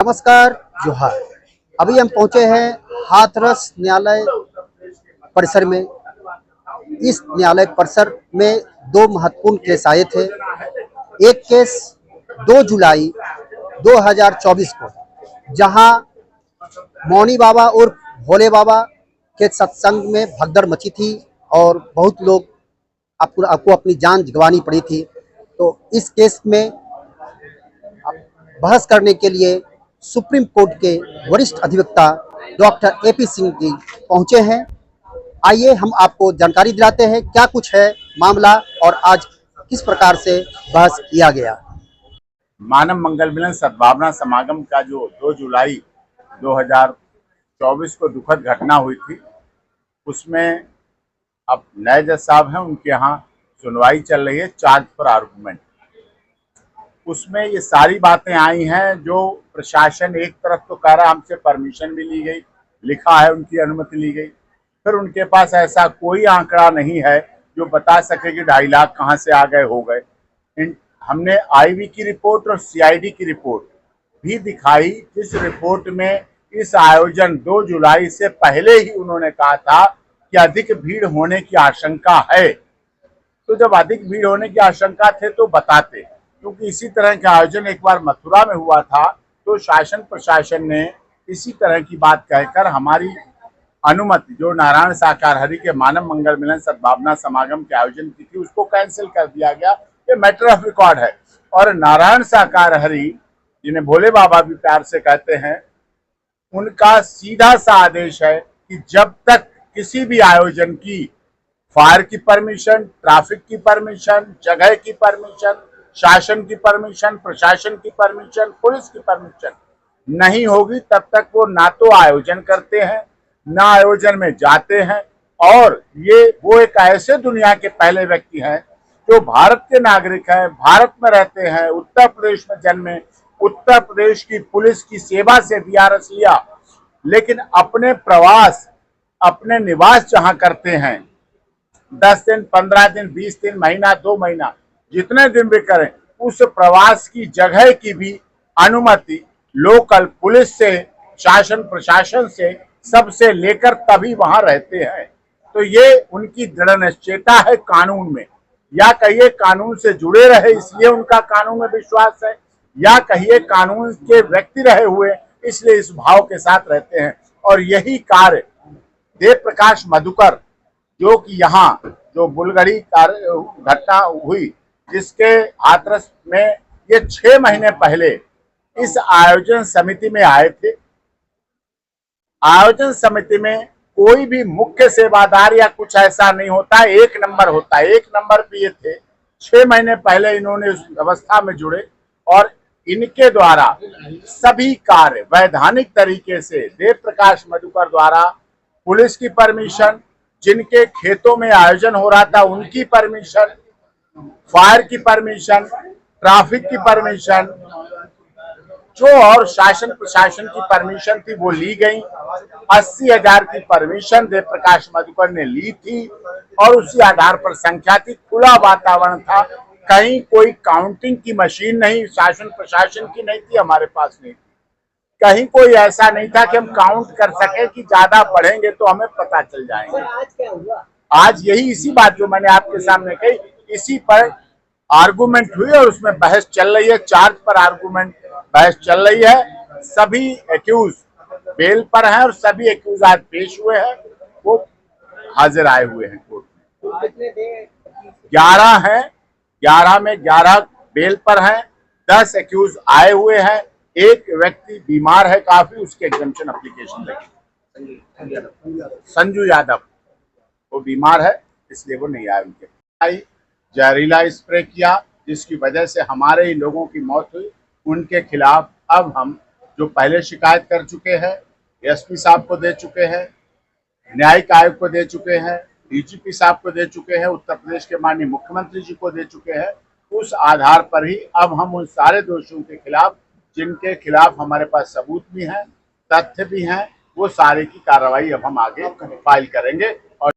नमस्कार, जोहार। अभी हम पहुंचे हैं हाथरस न्यायालय परिसर में। इस न्यायालय परिसर में दो महत्वपूर्ण केस आए थे। एक केस 2 जुलाई 2024 को, जहां मौनी बाबा और भोले बाबा के सत्संग में भगदड़ मची थी और बहुत लोग आपको अपनी जान गंवानी पड़ी थी। तो इस केस में बहस करने के लिए सुप्रीम कोर्ट के वरिष्ठ अधिवक्ता डॉक्टर एपी सिंह जी पहुंचे हैं। आइए हम आपको जानकारी दिलाते हैं क्या कुछ है मामला और आज किस प्रकार से बहस किया गया। मानव मंगल मिलन सद्भावना समागम का जो 2 जुलाई 2024 को दुखद घटना हुई थी, उसमें अब नए जज साहब हैं, उनके यहाँ सुनवाई चल रही है चार्ज फॉर आर्गूमेंट। उसमें ये सारी बातें आई हैं जो प्रशासन एक तरफ तो कह रहा हमसे परमिशन भी ली गई, लिखा है उनकी अनुमति ली गई, फिर उनके पास ऐसा कोई आंकड़ा नहीं है जो बता सके कि 2.5 लाख कहाँ से आ गए हो गए। हमने आईवी की रिपोर्ट और सीआईडी की रिपोर्ट भी दिखाई, जिस रिपोर्ट में इस आयोजन 2 जुलाई से पहले ही उन्होंने कहा था कि अधिक भीड़ होने की आशंका है। तो जब अधिक भीड़ होने की आशंका थे तो बताते, क्योंकि इसी तरह का आयोजन एक बार मथुरा में हुआ था, तो शासन प्रशासन ने इसी तरह की बात कहकर हमारी अनुमति, जो नारायण साकार हरि के मानव मंगल मिलन सद्भावना समागम के आयोजन की थी, उसको कैंसिल कर दिया गया। ये मैटर ऑफ रिकॉर्ड है। और नारायण साकार हरि, जिन्हें भोले बाबा भी प्यार से कहते हैं, उनका सीधा सा आदेश है कि जब तक किसी भी आयोजन की फायर की परमिशन, ट्रैफिक की परमिशन, जगह की परमिशन, शासन की परमिशन, प्रशासन की परमिशन, पुलिस की परमिशन नहीं होगी, तब तक वो ना तो आयोजन करते हैं ना आयोजन में जाते हैं। और वो एक ऐसे दुनिया के पहले व्यक्ति हैं जो भारत के नागरिक हैं, भारत में रहते हैं, उत्तर प्रदेश में जन्मे, उत्तर प्रदेश की पुलिस की सेवा से वीआरएस लिया, लेकिन अपने प्रवास, अपने निवास जहां करते हैं 10 दिन, 15 दिन, 20 दिन, महीना, 2 महीना, जितने दिन भी करें, उस प्रवास की जगह की भी अनुमति लोकल पुलिस से, शासन प्रशासन से, सबसे लेकर तभी वहां रहते हैं। तो ये उनकी दृढ़ निश्चयता है कानून में, या कहिए कानून से जुड़े रहे इसलिए उनका कानून में विश्वास है, या कहिए कानून के व्यक्ति रहे हुए इसलिए इस भाव के साथ रहते हैं। और यही कार्य देव प्रकाश मधुकर, जो कि यहाँ जो बुलगड़ी घटना हुई, जिसके हाथरस में ये 6 महीने पहले इस आयोजन समिति में आए थे। आयोजन समिति में कोई भी मुख्य सेवादार या कुछ ऐसा नहीं होता, 1 नंबर होता है। 1 नंबर पे ये थे। 6 महीने पहले इन्होंने उस व्यवस्था में जुड़े और इनके द्वारा सभी कार्य वैधानिक तरीके से देव प्रकाश मधुकर द्वारा पुलिस की परमिशन, जिनके खेतों में आयोजन हो रहा था उनकी परमिशन, फायर की परमिशन, ट्रैफिक की परमिशन, जो और शासन प्रशासन की परमिशन थी वो ली गई। 80,000 की परमिशन देव प्रकाश मधुकर ने ली थी और उसी आधार पर संख्या थी। खुला वातावरण था, कहीं कोई काउंटिंग की मशीन नहीं, शासन प्रशासन की नहीं थी, हमारे पास नहीं थी। कहीं कोई ऐसा नहीं था कि हम काउंट कर सके कि ज्यादा बढ़ेंगे तो हमें पता चल जाएंगे। आज क्या हुआ? आज यही इसी बात जो मैंने आपके सामने कही, इसी पर आर्गूमेंट हुई और उसमें बहस चल रही है। चार्ज पर आर्गूमेंट बहस चल रही है। सभी एक्यूज बेल पर हैं और सभी एक्यूज आज पेश हुए हैं, वो हाजिर आए हुए हैं कोर्ट में। 11 हैं, 11 में 11 बेल पर हैं, 10 एक्यूज आए हुए हैं। एक व्यक्ति बीमार है काफी, उसके एग्जम्पशन एप्लीकेशन लगी, संजू यादव, वो बीमार है इसलिए वो नहीं आए। उनके जहरीला स्प्रे किया जिसकी वजह से हमारे ही लोगों की मौत हुई। उनके खिलाफ अब हम जो पहले शिकायत कर चुके हैं, एसपी साहब को दे चुके हैं, न्यायिक आयोग को दे चुके हैं, डीजीपी साहब को दे चुके हैं, उत्तर प्रदेश के माननीय मुख्यमंत्री जी को दे चुके हैं। उस आधार पर ही अब हम उन सारे दोषियों के खिलाफ, जिनके खिलाफ हमारे पास सबूत भी हैं, तथ्य भी हैं, वो सारे की कार्रवाई अब हम आगे फाइल करेंगे। और